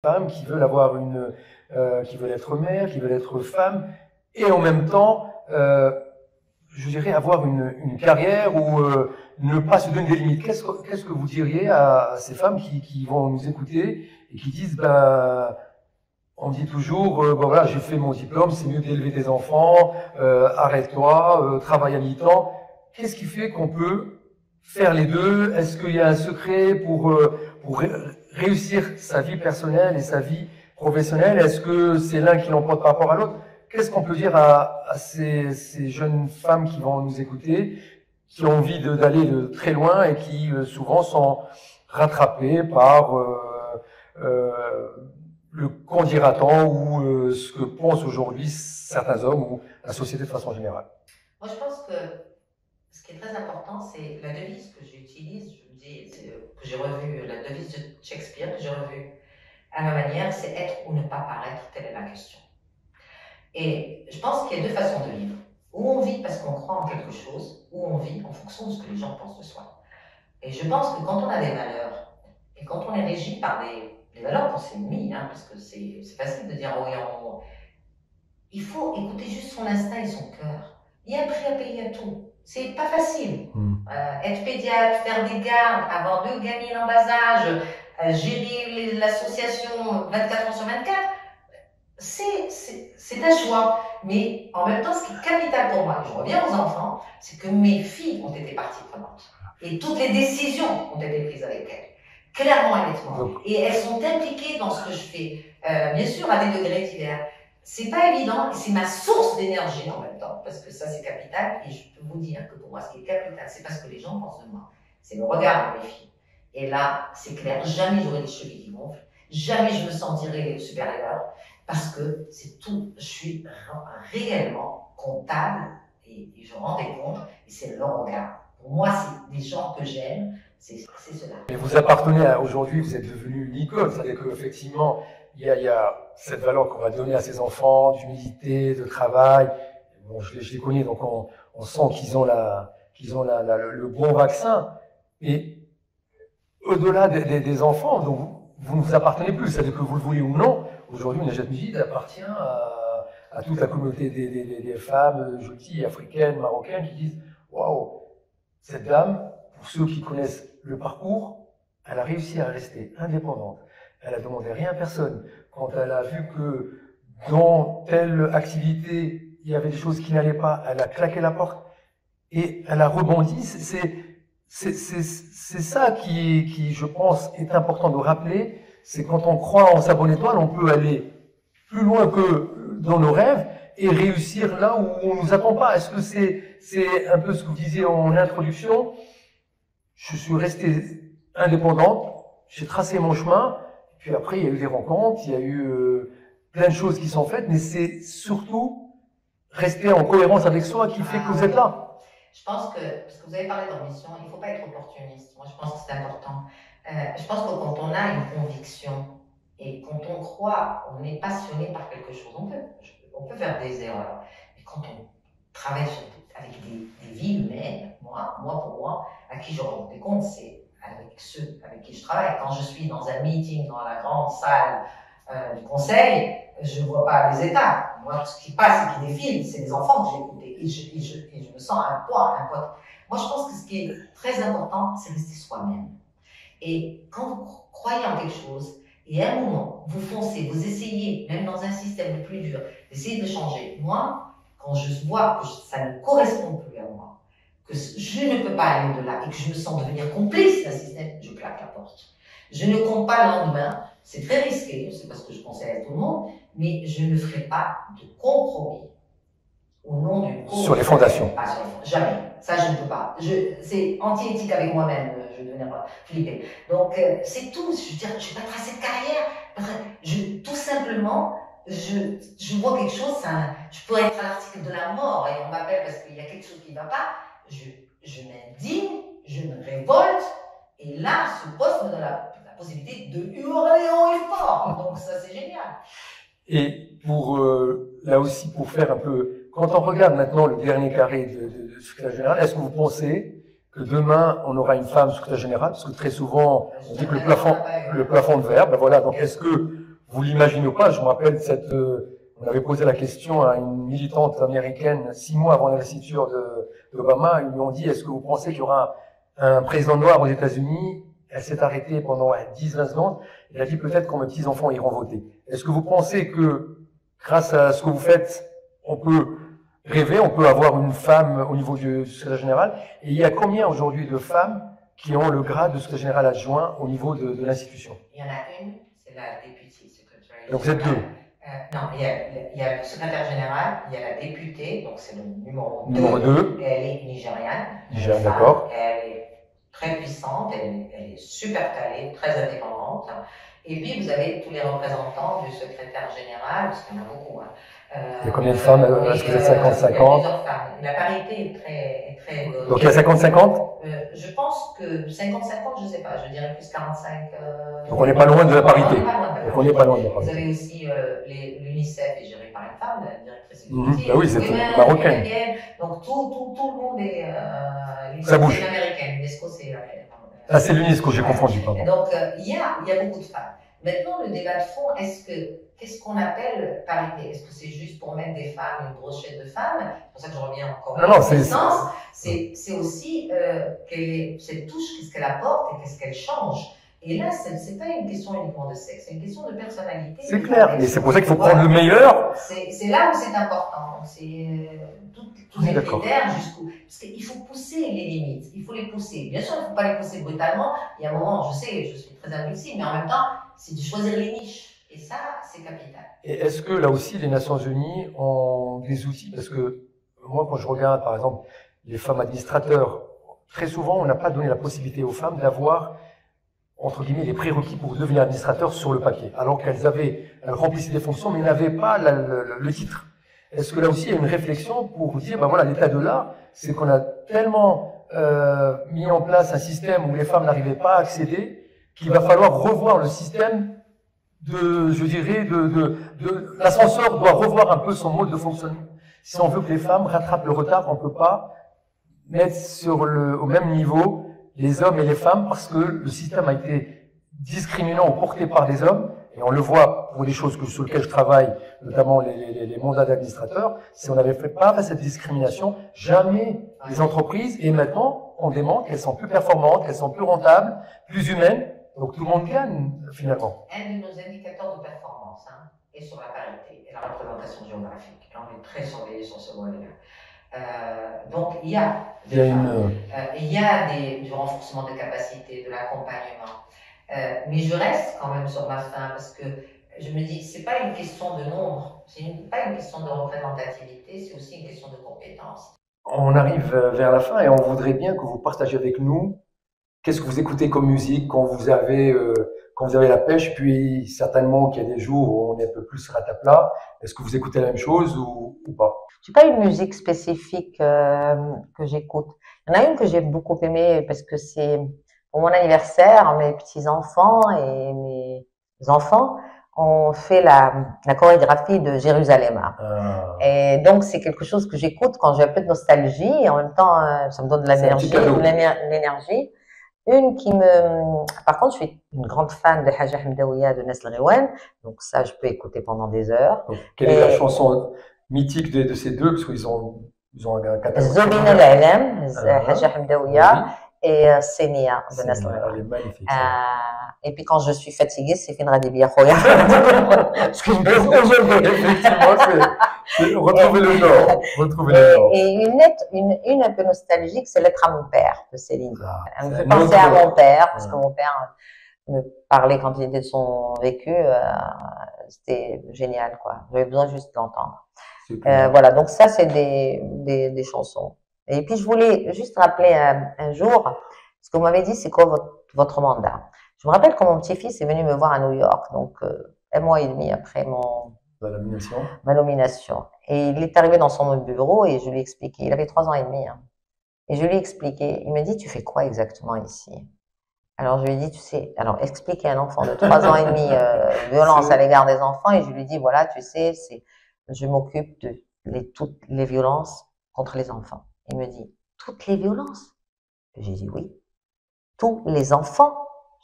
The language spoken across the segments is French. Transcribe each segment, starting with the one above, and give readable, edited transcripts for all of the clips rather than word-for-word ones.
femmes qui veulent avoir qui veulent être mères, qui veulent être femmes, et en même temps, je dirais avoir une carrière ou ne pas se donner des limites. Qu'est-ce que vous diriez à ces femmes qui vont nous écouter et qui disent, ben, on dit toujours, bon voilà, j'ai fait mon diplôme, c'est mieux d'élever des enfants, arrête-toi, travaille à mi-temps. Qu'est-ce qui fait qu'on peut faire les deux? Est-ce qu'il y a un secret pour réussir sa vie personnelle et sa vie professionnelle? Est-ce que c'est l'un qui l'emporte par rapport à l'autre? Qu'est-ce qu'on peut dire à ces jeunes femmes qui vont nous écouter, qui ont envie d'aller de très loin et qui souvent sont rattrapées par le qu'en dira-t-on ou ce que pensent aujourd'hui certains hommes ou la société de façon générale? Moi, je pense que ce qui est très important, c'est la devise que j'utilise, je me dis, que j'ai revue, la devise de Shakespeare, que j'ai revue à ma manière, c'est être ou ne pas paraître, telle est la question. Et je pense qu'il y a deux façons de vivre. Ou on vit parce qu'on croit en quelque chose, ou on vit en fonction de ce que les gens pensent de soi. Et je pense que quand on a des valeurs, et quand on est régi par des valeurs qu'on s'est mis, parce que c'est facile de dire, oui, il faut écouter juste son instinct et son cœur. Il y a un prix à payer à tout. C'est pas facile. Être pédiatre, faire des gardes, avoir 2 gamines en bas âge, gérer l'association 24 heures sur 24, c'est un choix. Mais en même temps, ce qui est capital pour moi, et je reviens aux enfants, c'est que mes filles ont été partie prenante. Et toutes les décisions ont été prises avec elles. Clairement et nettement. Et elles sont impliquées dans ce que je fais. Bien sûr, à des degrés divers. C'est pas évident, et c'est ma source d'énergie en même temps, parce que ça c'est capital, et je peux vous dire que pour moi ce qui est capital, c'est pas ce que les gens pensent de moi, c'est le regard de mes filles. Et là, c'est clair, jamais j'aurai des chevilles qui gonflent, jamais je me sentirai supérieure, parce que c'est tout, je suis réellement comptable, et je rends des comptes, et c'est leur regard. Pour moi, c'est des gens que j'aime, c'est cela. Et vous appartenez aujourd'hui, vous êtes devenu une icône, c'est-à-dire qu'effectivement, il y a cette valeur qu'on va donner à ces enfants, d'humilité, de travail. Bon, je les connais, donc on sent qu'ils ont le bon vaccin. Et au-delà des enfants, donc vous ne vous appartenez plus, c'est-à-dire que vous le voulez ou non, aujourd'hui, Najat Mujid appartient à toute la communauté des femmes jolies, africaines, marocaines, qui disent « Waouh, cette dame, pour ceux qui connaissent le parcours, elle a réussi à rester indépendante. Elle a demandé rien à personne. Quand elle a vu que dans telle activité, il y avait des choses qui n'allaient pas, elle a claqué la porte et elle a rebondi. C'est ça qui, je pense, est important de rappeler. C'est quand on croit en sa bonne étoile, on peut aller plus loin que dans nos rêves et réussir là où on nous attend pas. Est-ce que c'est un peu ce que vous disiez en introduction? Je suis restée indépendante, j'ai tracé mon chemin. Puis après, il y a eu des rencontres, il y a eu plein de choses qui sont faites, mais c'est surtout rester en cohérence avec soi qui fait que vous êtes là. Je pense que, parce que vous avez parlé d'ambition, il ne faut pas être opportuniste. Moi, je pense que c'est important. Je pense que quand on a une conviction et quand on croit, on est passionné par quelque chose, on peut faire des erreurs. Mais quand on travaille avec des vies humaines, moi, pour moi, à qui je rends des comptes, c'est avec ceux avec qui je travaille. Quand je suis dans un meeting, dans la grande salle du conseil, je ne vois pas les états. Moi, ce qui passe et qui défile, c'est les enfants que j'ai écoutés. Et je me sens un poids. Moi, je pense que ce qui est très important, c'est rester soi-même. Et quand vous croyez en quelque chose, et à un moment, vous foncez, vous essayez, même dans un système le plus dur, d'essayer de changer. Moi, quand je vois que ça ne correspond plus à moi, que je ne peux pas aller au-delà et que je me sens devenir complice d'un système, je claque la porte. Je ne compte pas le lendemain, c'est très risqué, c'est pas ce que je conseille à tout le monde, mais je ne ferai pas de compromis au nom d'une cause. Sur les fondations. Pas sur les fondations, jamais. Ça, je ne peux pas. C'est anti-éthique avec moi-même, je vais devenir flippée. Donc, c'est tout. Je veux dire, je vais pas tracer de carrière. Tout simplement, je vois quelque chose, je pourrais être à l'article de la mort et on m'appelle parce qu'il y a quelque chose qui ne va pas. Je m'indigne, je me révolte, et là, ce poste me donne la possibilité de hurler haut et fort. Donc ça, c'est génial. Et là aussi, pour faire un peu, quand on regarde maintenant le dernier carré de secrétaire général, est-ce que vous pensez que demain, on aura une femme secrétaire générale? Parce que très souvent, on dit que le plafond de verre, ben voilà, donc est-ce que vous l'imaginez pas. Je me rappelle on avait posé la question à une militante américaine 6 mois avant l'investiture d'Obama. Ils lui ont dit, est-ce que vous pensez qu'il y aura un président noir aux États-Unis? Elle s'est arrêtée pendant 10-20 secondes. Elle a dit, peut-être quand mes petits-enfants iront voter. Est-ce que vous pensez que, grâce à ce que vous faites, on peut rêver, on peut avoir une femme au niveau du secrétaire général? Et il y a combien aujourd'hui de femmes qui ont le grade de secrétaire général adjoint au niveau de l'institution? Il y en a une, c'est la députée secrétaire. Donc vous êtes deux. Non, il y a le secrétaire général, il y a la députée, donc c'est le numéro 2. Numéro 2. Elle est nigériane. Nigériane, d'accord. Elle est très puissante, elle est super calée, très indépendante. Et puis vous avez tous les représentants du secrétaire général, parce qu'il y en a beaucoup. Il y a combien de femmes? Est-ce que vous êtes 50-50? Il y a plusieurs femmes. La parité est très Donc il y a 50-50? Je pense que 50-50, je ne sais pas, je dirais plus 45. Donc on n'est pas loin de la parité. Donc on n'est pas loin de la parité. Vous avez aussi l'UNICEF est géré par une femme, la directrice exécutive. Bah oui, c'est marocaine. Donc tout le monde est. Ça bouge. Américaine, l'UNESCO c'est. Ah, c'est l'UNESCO, j'ai confondu, pardon. Donc il y a beaucoup de femmes. Maintenant, le débat de fond, qu'est-ce qu'on appelle parité? Est-ce que c'est juste pour mettre des femmes, une brochette de femmes? C'est pour ça que je reviens encore. Non, c'est aussi cette touche, qu'est-ce qu'elle apporte et qu'est-ce qu'elle change. Et là, c'est pas une question uniquement de sexe, c'est une question de personnalité. C'est clair, et c'est pour ça qu'il faut prendre le meilleur. C'est là où c'est important. C'est tous les critères jusqu'où. Parce qu'il faut pousser les limites, il faut les pousser. Bien sûr, il ne faut pas les pousser brutalement. Il y a un moment, je sais, je suis très impulsive, mais en même temps, c'est de choisir les niches. Et ça, c'est capital. Et est-ce que là aussi, les Nations Unies ont des outils? Parce que moi, quand je regarde, par exemple, les femmes administrateurs, très souvent, on n'a pas donné la possibilité aux femmes d'avoir, entre guillemets, les prérequis pour devenir administrateur sur le papier. Alors qu'elles remplissaient des fonctions, mais n'avaient pas le titre. Est-ce que là aussi, il y a une réflexion pour dire, ben voilà, l'état de l'art, c'est qu'on a tellement mis en place un système où les femmes n'arrivaient pas à accéder, qu'il va falloir revoir le système je dirais, l'ascenseur doit revoir un peu son mode de fonctionnement. Si on veut que les femmes rattrapent le retard, on ne peut pas mettre au même niveau les hommes et les femmes parce que le système a été discriminant ou porté par des hommes. Et on le voit pour les choses sur lesquelles je travaille, notamment les mandats d'administrateurs. Si on n'avait pas fait cette discrimination, jamais les entreprises, et maintenant, on démontre qu'elles sont plus performantes, qu'elles sont plus rentables, plus humaines. Donc tout le monde gagne, finalement. Un de nos indicateurs de performance est sur la parité et la représentation géographique. Là, on est très surveillé sur ce volet-là. Donc, il y a du renforcement de capacité, de l'accompagnement. Mais je reste quand même sur ma faim parce que je me dis, c'est pas une question de nombre, pas une question de représentativité, c'est aussi une question de compétence. On arrive vers la fin et on voudrait bien que vous partagiez avec nous qu'est-ce que vous écoutez comme musique quand vous avez la pêche, puis certainement qu'il y a des jours où on est un peu plus ratapla. Est-ce que vous écoutez la même chose ou pas? J'ai pas une musique spécifique que j'écoute. Il y en a une que j'ai beaucoup aimée parce que c'est pour mon anniversaire, mes petits-enfants et mes enfants ont fait la chorégraphie de Jérusalem. Et donc, c'est quelque chose que j'écoute quand j'ai un peu de nostalgie et en même temps, ça me donne de l'énergie. Une par contre, je suis une grande fan de Haja Hamdawiya de Nesl Rewan, donc ça, je peux écouter pendant des heures. Donc, quelle est la chanson mythique de ces deux, parce qu'ils ont un catalogue. Zobin al-Alam, Haja Hamdawiya, et Senia de Nesl Rewan. Elle est magnifique. Et puis quand je suis fatiguée, c'est Finra Dibia Khoya. Parce que effectivement, c'est retrouver le nord. Et une un peu nostalgique, c'est Lettre à mon père de Céline. Elle me fait penser à mon père, parce que mon père me parlait quand il était de son vécu. C'était génial, quoi. J'avais besoin juste d'entendre. Voilà, donc ça, c'est des chansons. Et puis, je voulais juste rappeler un jour, parce que vous m'avez dit, c'est quoi votre mandat? Je me rappelle quand mon petit-fils est venu me voir à New York, donc un mois et demi après ma nomination. Et il est arrivé dans son bureau et je lui ai expliqué, il avait 3 ans et demi, et je lui ai expliqué, il me dit, tu fais quoi exactement ici? Alors je lui ai dit, tu sais, alors expliquer à un enfant de 3 ans et demi violence à l'égard des enfants, et je lui ai dit, voilà, tu sais, je m'occupe de toutes les violences contre les enfants. Il me dit, toutes les violences? J'ai dit oui. Tous les enfants?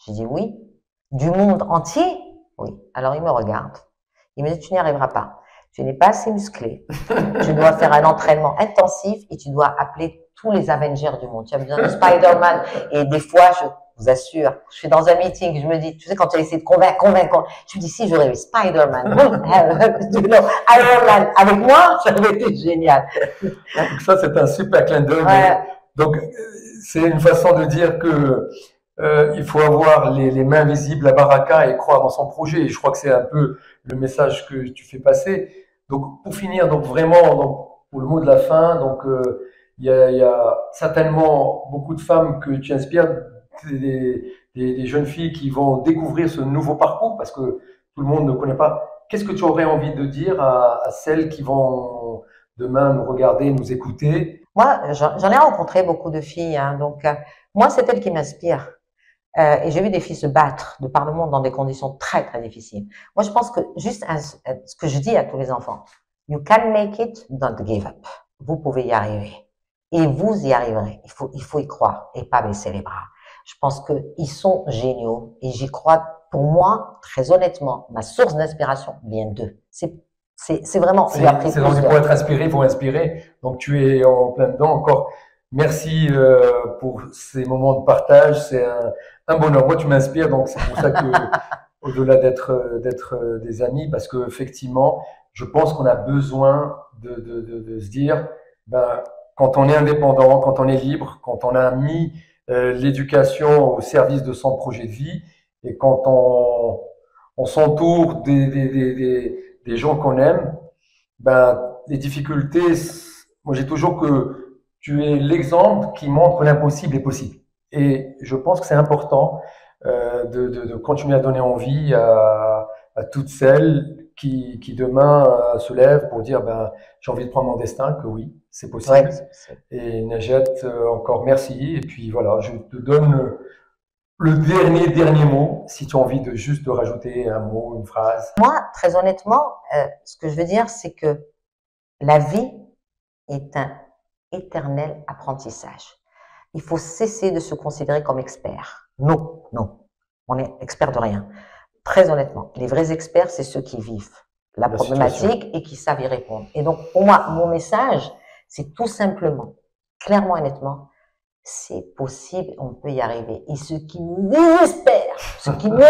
J'ai dit oui. Du monde entier? Oui. Alors, il me regarde. Il me dit, tu n'y arriveras pas. Tu n'es pas assez musclé. Tu dois faire un entraînement intensif et tu dois appeler tous les Avengers du monde. Tu as besoin de Spider-Man. Et des fois, je vous assure, je suis dans un meeting, je me dis, tu sais, quand tu as essayé de convaincre, je me dis, si j'aurais eu Spider-Man, Iron Man avec moi, ça aurait été génial. Donc ça, c'est un super clin d'œil. Ouais. Donc, c'est une façon de dire que il faut avoir les mains visibles, la baraka et croire dans son projet. Et je crois que c'est un peu le message que tu fais passer. Donc, pour finir, donc vraiment, donc, pour le mot de la fin, donc il y a certainement beaucoup de femmes que tu inspires, des jeunes filles qui vont découvrir ce nouveau parcours parce que tout le monde ne connaît pas. Qu'est-ce que tu aurais envie de dire à celles qui vont demain nous regarder, nous écouter? Moi, j'en ai rencontré beaucoup de filles, hein, donc moi, c'est elles qui m'inspirent. Et j'ai vu des filles se battre de par le monde dans des conditions très, très difficiles. Moi, je pense que juste ce que je dis à tous les enfants, you can make it, don't give up. Vous pouvez y arriver. Et vous y arriverez. Il faut y croire et pas baisser les bras. Je pense qu'ils sont géniaux et j'y crois. Pour moi, très honnêtement, ma source d'inspiration vient d'eux. C'est vraiment. C'est donc pour être inspiré, pour inspirer. Donc tu es en plein dedans. Encore merci pour ces moments de partage. C'est un bonheur. Moi, tu m'inspires, donc c'est pour ça que, au-delà d'être des amis, parce que effectivement, je pense qu'on a besoin de se dire, ben, quand on est indépendant, quand on est libre, quand on a mis l'éducation au service de son projet de vie, et quand on s'entoure des gens qu'on aime, ben, les difficultés, moi j'ai toujours que tu es l'exemple qui montre que l'impossible est possible. Et je pense que c'est important de continuer à donner envie à toutes celles qui demain se lèvent pour dire ben, j'ai envie de prendre mon destin, que oui, c'est possible. Ouais, et Najat, encore merci. Et puis voilà, je te donne le dernier mot, si tu as envie de juste de rajouter un mot, une phrase. Moi, très honnêtement, ce que je veux dire, c'est que la vie est un éternel apprentissage. Il faut cesser de se considérer comme expert. Non, non. On est expert de rien. Très honnêtement, les vrais experts, c'est ceux qui vivent la problématique et qui savent y répondre. Et donc, pour moi, mon message, c'est tout simplement, clairement et nettement, c'est possible, on peut y arriver. Et ce qui me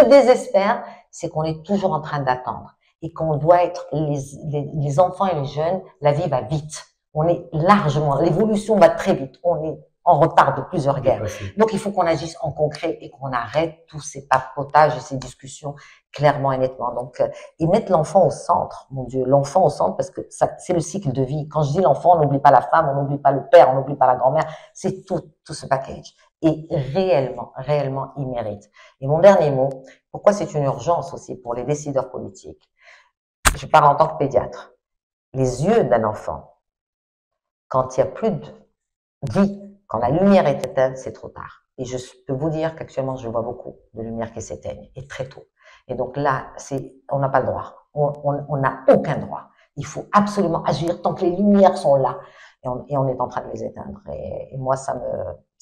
désespère, c'est qu'on est toujours en train d'attendre et qu'on doit être les enfants et les jeunes, la vie va vite. On est largement, l'évolution va très vite. On est en retard de plusieurs guerres. Donc, il faut qu'on agisse en concret et qu'on arrête tous ces papotages et ces discussions clairement et nettement. Donc, et mettre l'enfant au centre, mon Dieu, l'enfant au centre, parce que c'est le cycle de vie. Quand je dis l'enfant, on n'oublie pas la femme, on n'oublie pas le père, on n'oublie pas la grand-mère. C'est tout ce package. Et réellement, il mérite. Et mon dernier mot, pourquoi c'est une urgence aussi pour les décideurs politiques? Je parle en tant que pédiatre. Les yeux d'un enfant, quand il n'y a plus de vie, quand la lumière est éteinte, c'est trop tard. Et je peux vous dire qu'actuellement, je vois beaucoup de lumière qui s'éteignent, et très tôt. Et donc là, on n'a pas le droit. On n'a aucun droit. Il faut absolument agir tant que les lumières sont là. Et on est en train de les éteindre. Et moi, ça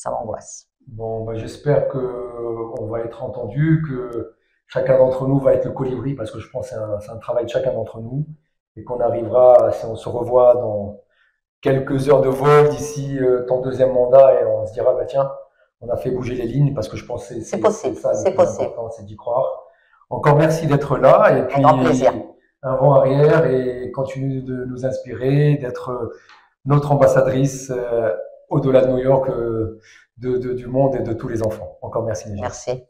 m'angoisse. Bon, ben, j'espère qu'on va être entendu, que chacun d'entre nous va être le colibri, parce que je pense que c'est un travail de chacun d'entre nous, et qu'on arrivera, si on se revoit dans quelques heures de vol d'ici ton deuxième mandat, et on se dira, bah tiens, on a fait bouger les lignes, parce que je pense que c'est possible, ça c'est possible. C'est d'y croire. Encore merci d'être là, et puis un grand plaisir. Un vent arrière, et continue de nous inspirer, d'être notre ambassadrice au-delà de New York, du monde et de tous les enfants. Encore merci. Merci.